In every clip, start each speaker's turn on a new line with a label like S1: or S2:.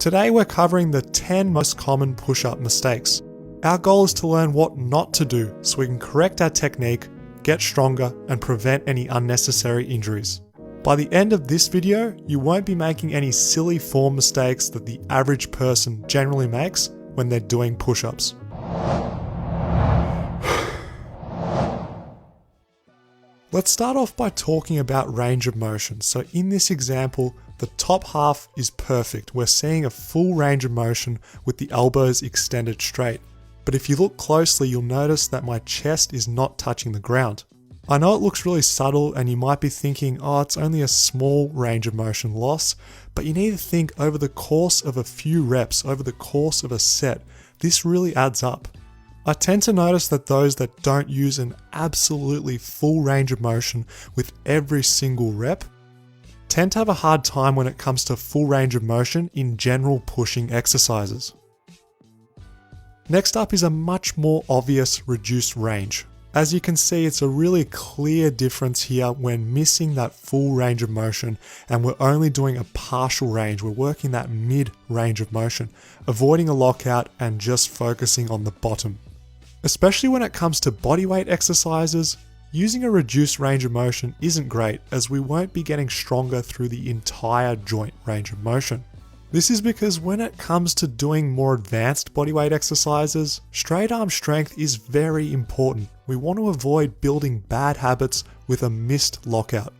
S1: Today we're covering the 10 most common push-up mistakes. Our goal is to learn what not to do so we can correct our technique, get stronger, and prevent any unnecessary injuries. By the end of this video, you won't be making any silly form mistakes that the average person generally makes when they're doing push-ups. Let's start off by talking about range of motion. So in this example, the top half is perfect. We're seeing a full range of motion with the elbows extended straight. But if you look closely, you'll notice that my chest is not touching the ground. I know it looks really subtle and you might be thinking, oh, it's only a small range of motion loss, but you need to think over the course of a few reps, over the course of a set, this really adds up. I tend to notice that those that don't use an absolutely full range of motion with every single rep tend to have a hard time when it comes to full range of motion in general pushing exercises. Next up is a much more obvious reduced range. As you can see, it's a really clear difference here when missing that full range of motion and we're only doing a partial range. We're working that mid range of motion, avoiding a lockout and just focusing on the bottom. Especially when it comes to bodyweight exercises, using a reduced range of motion isn't great as we won't be getting stronger through the entire joint range of motion. This is because when it comes to doing more advanced bodyweight exercises, straight arm strength is very important. We want to avoid building bad habits with a missed lockout.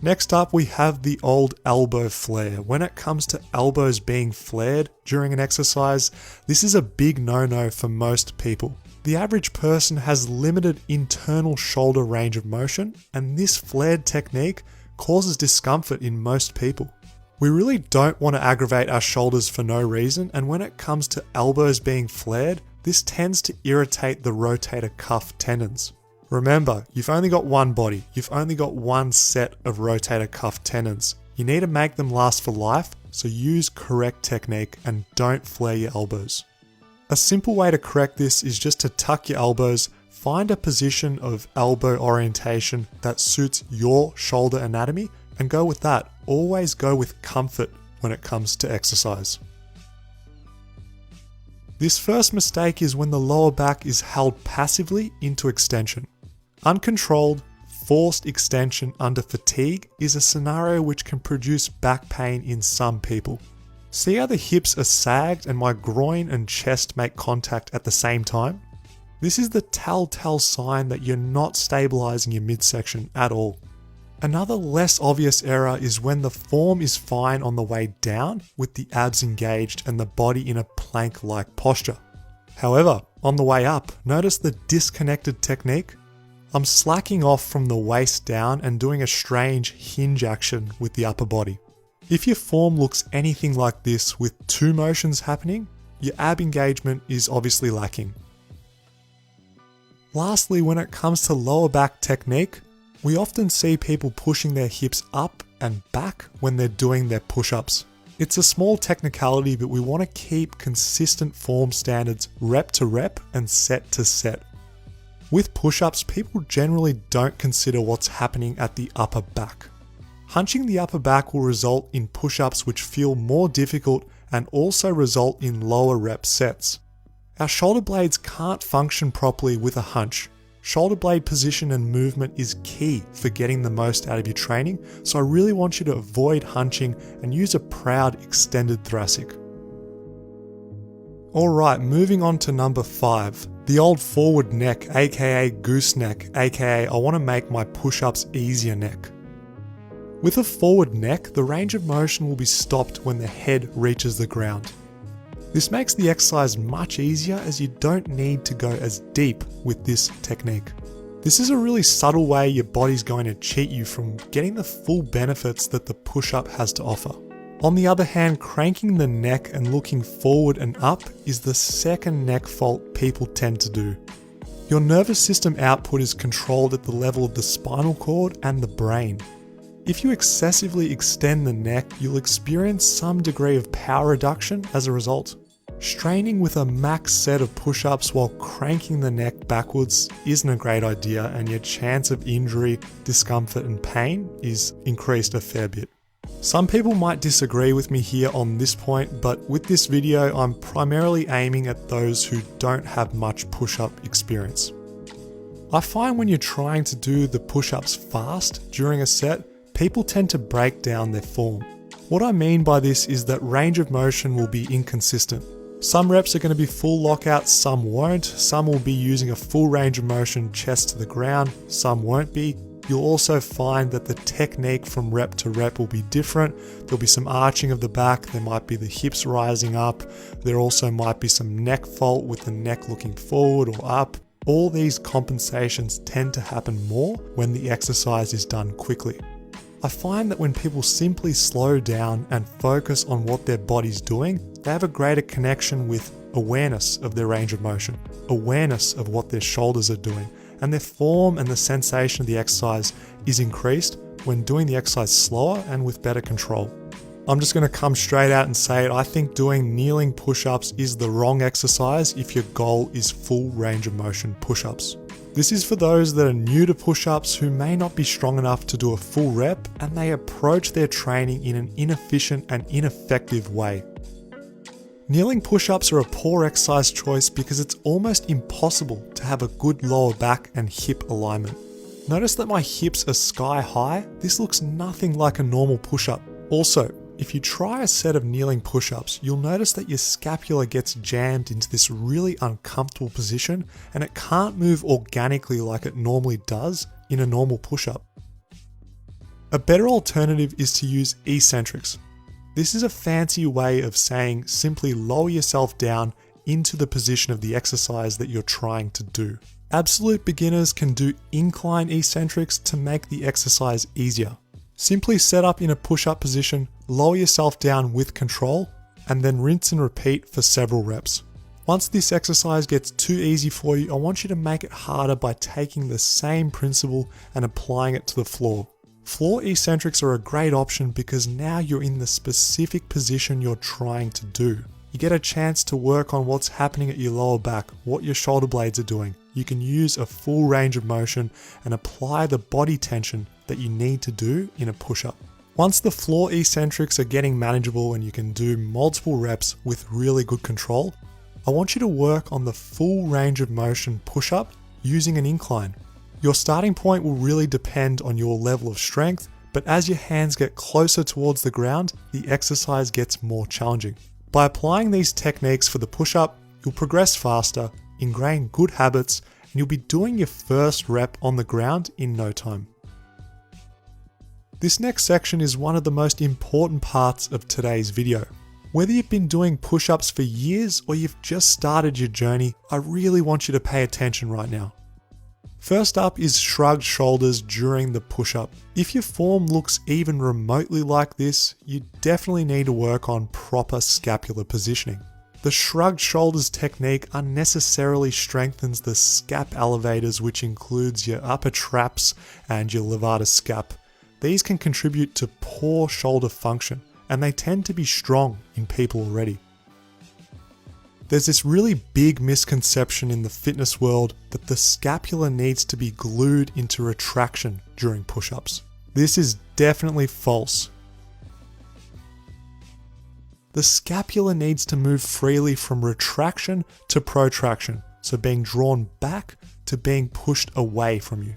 S1: Next up, we have the old elbow flare. When it comes to elbows being flared during an exercise, this is a big no-no for most people. The average person has limited internal shoulder range of motion, and this flared technique causes discomfort in most people. We really don't want to aggravate our shoulders for no reason, and when it comes to elbows being flared, this tends to irritate the rotator cuff tendons. Remember, you've only got one body, you've only got one set of rotator cuff tendons. You need to make them last for life, so use correct technique and don't flare your elbows. A simple way to correct this is just to tuck your elbows, find a position of elbow orientation that suits your shoulder anatomy, and go with that. Always go with comfort when it comes to exercise. This first mistake is when the lower back is held passively into extension. Uncontrolled, forced extension under fatigue is a scenario which can produce back pain in some people. See how the hips are sagged and my groin and chest make contact at the same time? This is the telltale sign that you're not stabilizing your midsection at all. Another less obvious error is when the form is fine on the way down with the abs engaged and the body in a plank-like posture. However, on the way up, notice the disconnected technique? I'm slacking off from the waist down and doing a strange hinge action with the upper body. If your form looks anything like this with two motions happening, your ab engagement is obviously lacking. Lastly, when it comes to lower back technique, we often see people pushing their hips up and back when they're doing their push-ups. It's a small technicality, but we want to keep consistent form standards rep to rep and set to set. With push-ups, people generally don't consider what's happening at the upper back. Hunching the upper back will result in push-ups which feel more difficult and also result in lower rep sets. Our shoulder blades can't function properly with a hunch. Shoulder blade position and movement is key for getting the most out of your training, so I really want you to avoid hunching and use a proud extended thoracic. Alright, moving on to number 5. The old forward neck, aka goose neck, aka I want to make my push-ups easier neck. With a forward neck, the range of motion will be stopped when the head reaches the ground. This makes the exercise much easier as you don't need to go as deep with this technique. This is a really subtle way your body's going to cheat you from getting the full benefits that the push-up has to offer. On the other hand, cranking the neck and looking forward and up is the second neck fault people tend to do. Your nervous system output is controlled at the level of the spinal cord and the brain. If you excessively extend the neck, you'll experience some degree of power reduction as a result. Straining with a max set of push-ups while cranking the neck backwards isn't a great idea, and your chance of injury, discomfort and pain is increased a fair bit. Some people might disagree with me here on this point, but with this video, I'm primarily aiming at those who don't have much push-up experience. I find when you're trying to do the push-ups fast during a set, people tend to break down their form. What I mean by this is that range of motion will be inconsistent. Some reps are going to be full lockout, some won't. Some will be using a full range of motion chest to the ground, some won't be. You'll also find that the technique from rep to rep will be different. There'll be some arching of the back, there might be the hips rising up, there also might be some neck fault with the neck looking forward or up. All these compensations tend to happen more when the exercise is done quickly. I find that when people simply slow down and focus on what their body's doing, they have a greater connection with awareness of their range of motion, awareness of what their shoulders are doing, and their form and the sensation of the exercise is increased when doing the exercise slower and with better control. I'm just going to come straight out and say it. I think doing kneeling push-ups is the wrong exercise if your goal is full range of motion push-ups. This is for those that are new to push-ups who may not be strong enough to do a full rep and they approach their training in an inefficient and ineffective way. Kneeling push-ups are a poor exercise choice because it's almost impossible to have a good lower back and hip alignment. Notice that my hips are sky high. This looks nothing like a normal push-up. Also, if you try a set of kneeling push-ups, you'll notice that your scapula gets jammed into this really uncomfortable position and it can't move organically like it normally does in a normal push-up. A better alternative is to use eccentrics. This is a fancy way of saying simply lower yourself down into the position of the exercise that you're trying to do. Absolute beginners can do incline eccentrics to make the exercise easier. Simply set up in a push-up position, lower yourself down with control, and then rinse and repeat for several reps. Once this exercise gets too easy for you, I want you to make it harder by taking the same principle and applying it to the floor. Floor eccentrics are a great option because now you're in the specific position you're trying to do. You get a chance to work on what's happening at your lower back, what your shoulder blades are doing. You can use a full range of motion and apply the body tension that you need to do in a push-up. Once the floor eccentrics are getting manageable and you can do multiple reps with really good control, I want you to work on the full range of motion push-up using an incline. Your starting point will really depend on your level of strength, but as your hands get closer towards the ground, the exercise gets more challenging. By applying these techniques for the push-up, you'll progress faster, ingrain good habits, and you'll be doing your first rep on the ground in no time. This next section is one of the most important parts of today's video. Whether you've been doing push-ups for years or you've just started your journey, I really want you to pay attention right now. First up is shrugged shoulders during the push-up. If your form looks even remotely like this, you definitely need to work on proper scapular positioning. The shrugged shoulders technique unnecessarily strengthens the scap elevators, which includes your upper traps and your levator scap. These can contribute to poor shoulder function, and they tend to be strong in people already. There's this really big misconception in the fitness world that the scapula needs to be glued into retraction during push-ups. This is definitely false. The scapula needs to move freely from retraction to protraction, so being drawn back to being pushed away from you.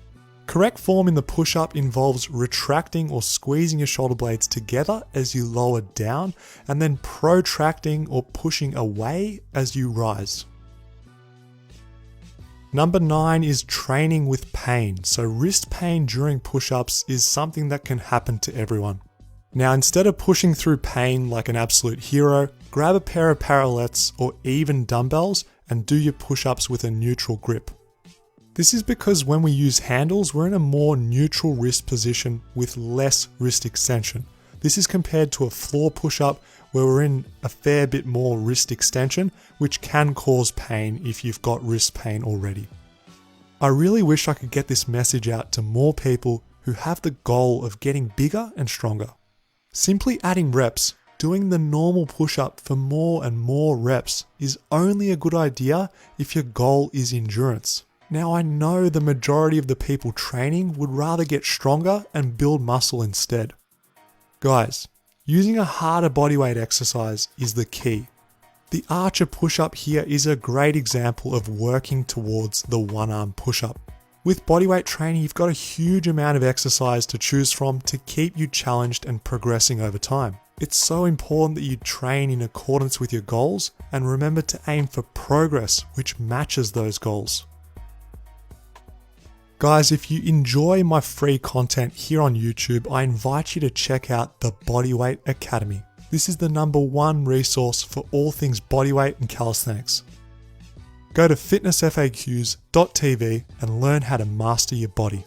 S1: Correct form in the push-up involves retracting or squeezing your shoulder blades together as you lower down, and then protracting or pushing away as you rise. Number 9 is training with pain. So wrist pain during push-ups is something that can happen to everyone. Now, instead of pushing through pain like an absolute hero, grab a pair of parallettes or even dumbbells and do your push-ups with a neutral grip. This is because when we use handles, we're in a more neutral wrist position with less wrist extension. This is compared to a floor push-up where we're in a fair bit more wrist extension, which can cause pain if you've got wrist pain already. I really wish I could get this message out to more people who have the goal of getting bigger and stronger. Simply adding reps, doing the normal push-up for more and more reps is only a good idea if your goal is endurance. Now, I know the majority of the people training would rather get stronger and build muscle instead. Guys, using a harder bodyweight exercise is the key. The archer push-up here is a great example of working towards the one-arm push-up. With bodyweight training, you've got a huge amount of exercise to choose from to keep you challenged and progressing over time. It's so important that you train in accordance with your goals and remember to aim for progress which matches those goals. Guys, if you enjoy my free content here on YouTube, I invite you to check out the Bodyweight Academy. This is the #1 resource for all things bodyweight and calisthenics. Go to fitnessfaqs.tv and learn how to master your body.